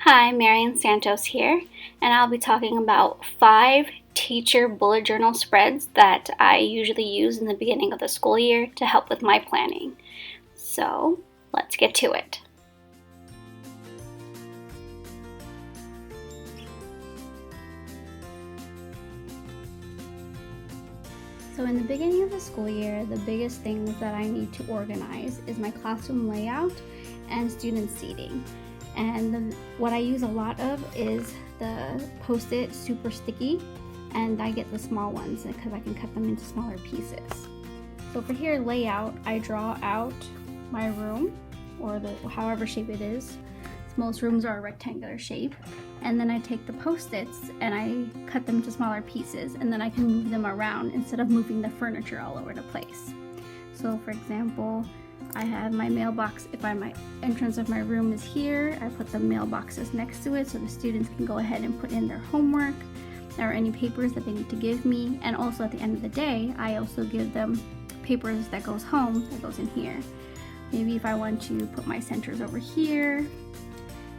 Hi, Marian Santos here, and I'll be talking about 5 teacher bullet journal spreads that I usually use in the beginning of the school year to help with my planning. So, let's get to it. So in the beginning of the school year, the biggest things that I need to organize is my classroom layout and student seating. And what I use a lot of is the Post-it Super Sticky, and I get the small ones because I can cut them into smaller pieces. So for here, layout, I draw out my room, or however shape it is. Most rooms are a rectangular shape, and then I take the Post-its and I cut them to smaller pieces, and then I can move them around instead of moving the furniture all over the place. So for example, I have my mailbox. If my entrance of my room is here, I put the mailboxes next to it so the students can go ahead and put in their homework or any papers that they need to give me. And also at the end of the day, I also give them papers that goes home, that goes in here. Maybe if I want to put my centers over here,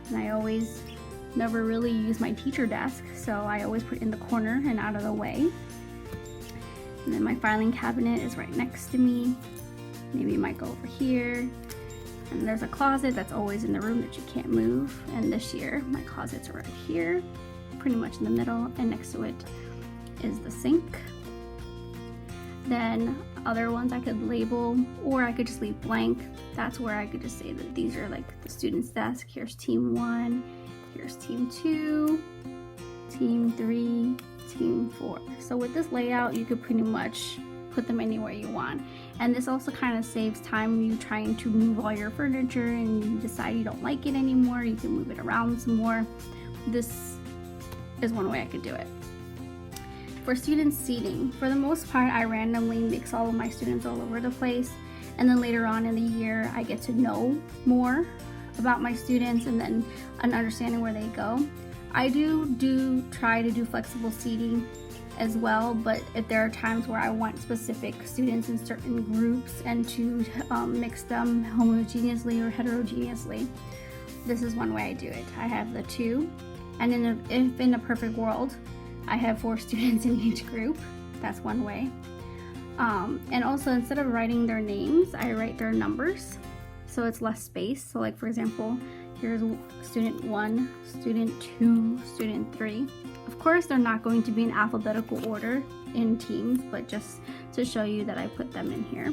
and I always never really use my teacher desk, so I always put it in the corner and out of the way. And then my filing cabinet is right next to me. Maybe it might go over here. And there's a closet that's always in the room that you can't move. And this year, my closets are right here, pretty much in the middle, and next to it is the sink. Then other ones I could label, or I could just leave blank. That's where I could just say that these are like the student's desk. Here's team 1, here's team 2, team 3, team 4. So with this layout, you could pretty much put them anywhere you want. And this also kind of saves time when you're trying to move all your furniture and you decide you don't like it anymore. You can move it around some more. This is one way I could do it. For student seating, for the most part, I randomly mix all of my students all over the place. And then later on in the year, I get to know more about my students and then an understanding where they go. I do try to do flexible seating as well, but if there are times where I want specific students in certain groups and to mix them homogeneously or heterogeneously, this is one way I do it. I have the 2, and if in a perfect world, I have 4 students in each group. That's one way. And also, instead of writing their names, I write their numbers, so it's less space. So like for example, here's student 1, student 2, student 3. Of course, they're not going to be in alphabetical order in teams, but just to show you that I put them in here.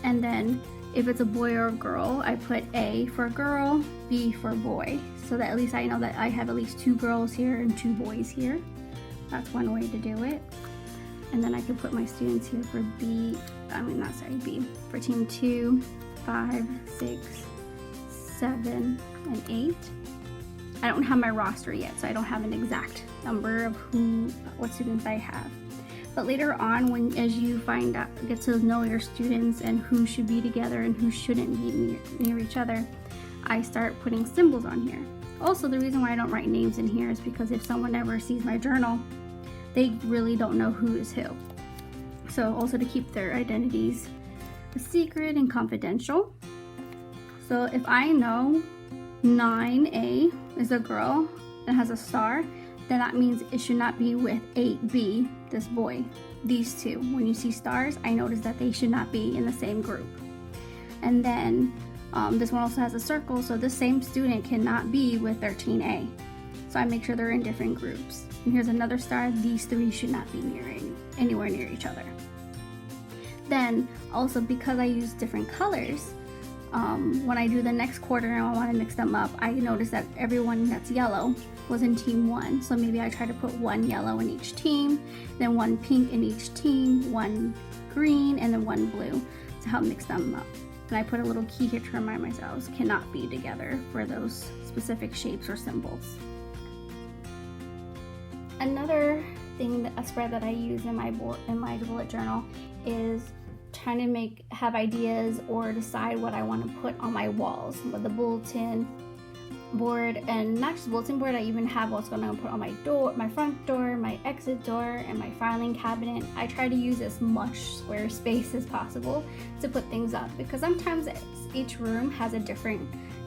And then if it's a boy or a girl, I put A for girl, B for boy, so that at least I know that I have at least 2 girls here and 2 boys here. That's one way to do it. And then I can put my students here for B, for team 2, 5, 6, 7, and 8. I don't have my roster yet, so I don't have an exact number of what students I have. But later on, as you get to know your students and who should be together and who shouldn't be near each other, I start putting symbols on here. Also, the reason why I don't write names in here is because if someone ever sees my journal, they really don't know who is who. So also to keep their identities a secret and confidential. So if I know 9A is a girl and has a star, then that means it should not be with 8B, this boy. These 2, when you see stars, I notice that they should not be in the same group. And then this one also has a circle, so the same student cannot be with 13A. So I make sure they're in different groups. And here's another star. These 3 should not be anywhere near each other. Then also, because I use different colors, when I do the next quarter and I want to mix them up, I notice that everyone that's yellow was in team 1. So maybe I try to put 1 yellow in each team, then 1 pink in each team, 1 green, and then 1 blue to help mix them up. And I put a little key here to remind myself cannot be together for those specific shapes or symbols. Another thing, a spread that I use in my bullet journal is trying to have ideas or decide what I want to put on my walls with the bulletin board. And not just bulletin board, I even have what's going to put on my door, my front door, my exit door, and my filing cabinet. I try to use as much square space as possible to put things up, because sometimes each room has a different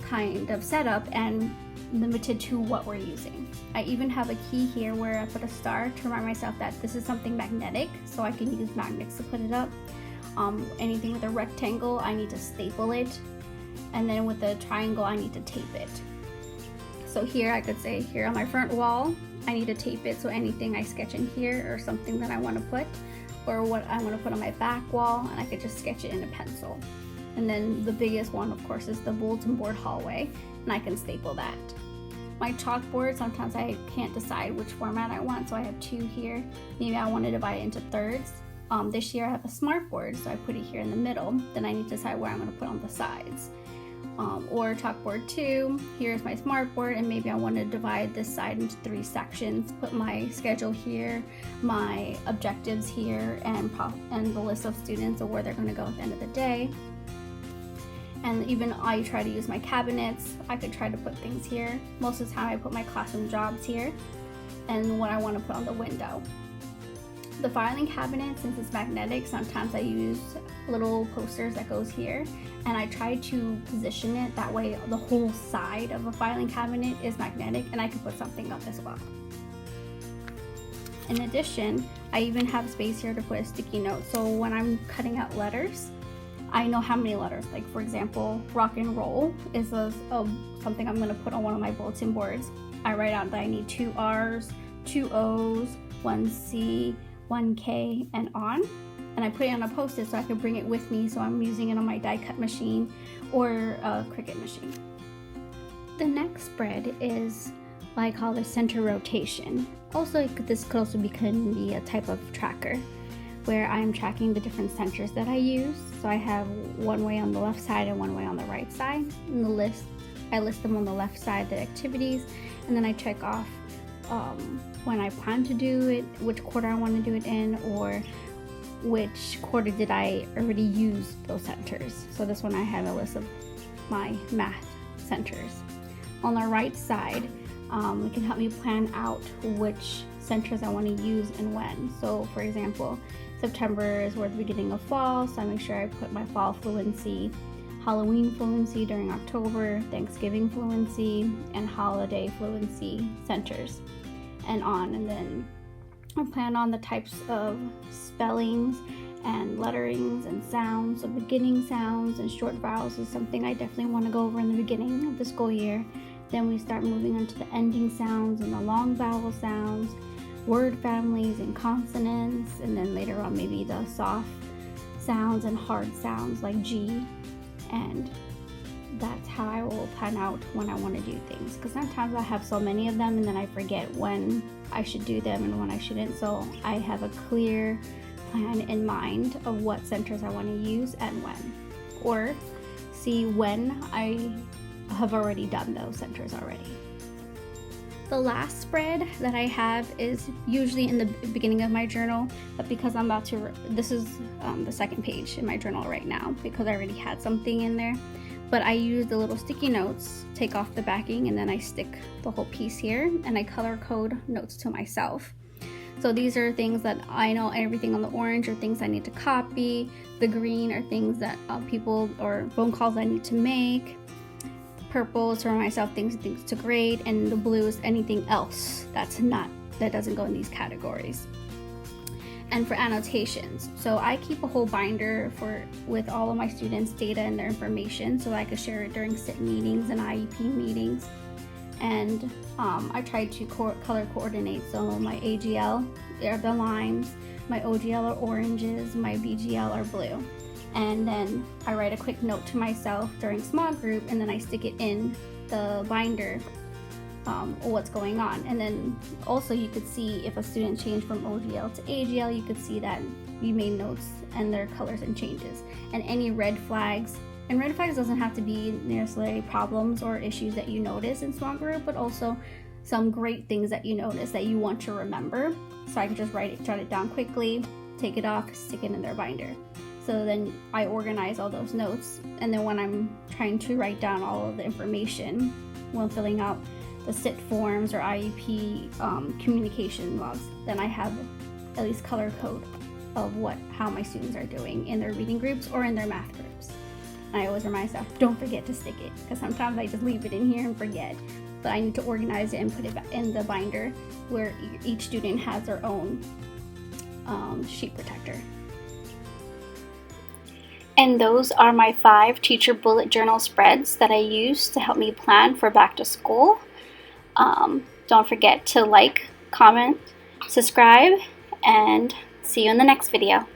kind of setup and limited to what we're using. I even have a key here where I put a star to remind myself that this is something magnetic, so I can use magnets to put it up. Anything with a rectangle, I need to staple it, and then with a triangle, I need to tape it. So here I could say here on my front wall, I need to tape it, so anything I sketch in here or something that I want to put, or what I want to put on my back wall, and I could just sketch it in a pencil. And then the biggest one, of course, is the bulletin board hallway, and I can staple that. My chalkboard, sometimes I can't decide which format I want, so I have two here. Maybe I want to divide it into thirds. This year I have a smart board, so I put it here in the middle. Then I need to decide where I'm going to put on the sides. Or chalkboard 2, here's my smart board, and maybe I want to divide this side into 3 sections, put my schedule here, my objectives here, and the list of students or where they're going to go at the end of the day. And even I try to use my cabinets. I could try to put things here. Most of the time I put my classroom jobs here and what I want to put on the window. The filing cabinet, since it's magnetic, sometimes I use little posters that goes here, and I try to position it that way the whole side of a filing cabinet is magnetic, and I can put something up as well. In addition, I even have space here to put a sticky note, so when I'm cutting out letters, I know how many letters. Like for example, rock and roll is something I'm going to put on one of my bulletin boards. I write out that I need 2 R's, 2 O's, 1 C, 1 K, and on. And I put it on a post-it so I can bring it with me, so I'm using it on my die cut machine or a Cricut machine. The next spread is what I call the center rotation. Also, this could also can be a type of tracker where I'm tracking the different centers that I use. So I have one way on the left side and one way on the right side. In the list, I list them on the left side, the activities, and then I check off when I plan to do it, which quarter I want to do it in, or which quarter did I already use those centers. So this one I have a list of my math centers. On the right side, it can help me plan out which centers I want to use and when. So for example, September is where the beginning of fall, so I make sure I put my fall fluency, Halloween fluency during October, Thanksgiving fluency, and holiday fluency centers, and on. And then I plan on the types of spellings and letterings and sounds. So beginning sounds and short vowels is something I definitely want to go over in the beginning of the school year. Then we start moving on to the ending sounds and the long vowel sounds, word families and consonants, and then later on maybe the soft sounds and hard sounds like G. And that's how I will plan out when I want to do things, because sometimes I have so many of them and then I forget when I should do them and when I shouldn't. So I have a clear plan in mind of what centers I want to use and when, or see when I have already done those centers already. The last spread that I have is usually in the beginning of my journal, but because I'm about to, this is the second page in my journal right now because I already had something in there. But I use the little sticky notes, take off the backing, and then I stick the whole piece here, and I color code notes to myself. So these are things that I know, everything on the orange are things I need to copy, the green are things that people or phone calls I need to make, the purple is for myself, things to grade, and the blue is anything else that doesn't go in these categories. And for annotations, so I keep a whole binder with all of my students' data and their information so I could share it during SIT meetings and IEP meetings. And I try to color coordinate, so my AGL are the limes, my OGL are oranges, my BGL are blue. And then I write a quick note to myself during small group, and then I stick it in the binder what's going on. And then also you could see if a student changed from OGL to AGL, you could see that you made notes and their colors and changes, and any red flags. And red flags doesn't have to be necessarily problems or issues that you notice in small group, but also some great things that you notice that you want to remember. So I can just jot it down quickly, take it off, stick it in their binder. So then I organize all those notes, and then when I'm trying to write down all of the information when filling out the SIT forms or IEP communication logs, then I have at least color code of how my students are doing in their reading groups or in their math groups. And I always remind myself, don't forget to stick it, because sometimes I just leave it in here and forget. But I need to organize it and put it back in the binder where each student has their own sheet protector. And those are my 5 teacher bullet journal spreads that I use to help me plan for back to school. Don't forget to like, comment, subscribe, and see you in the next video.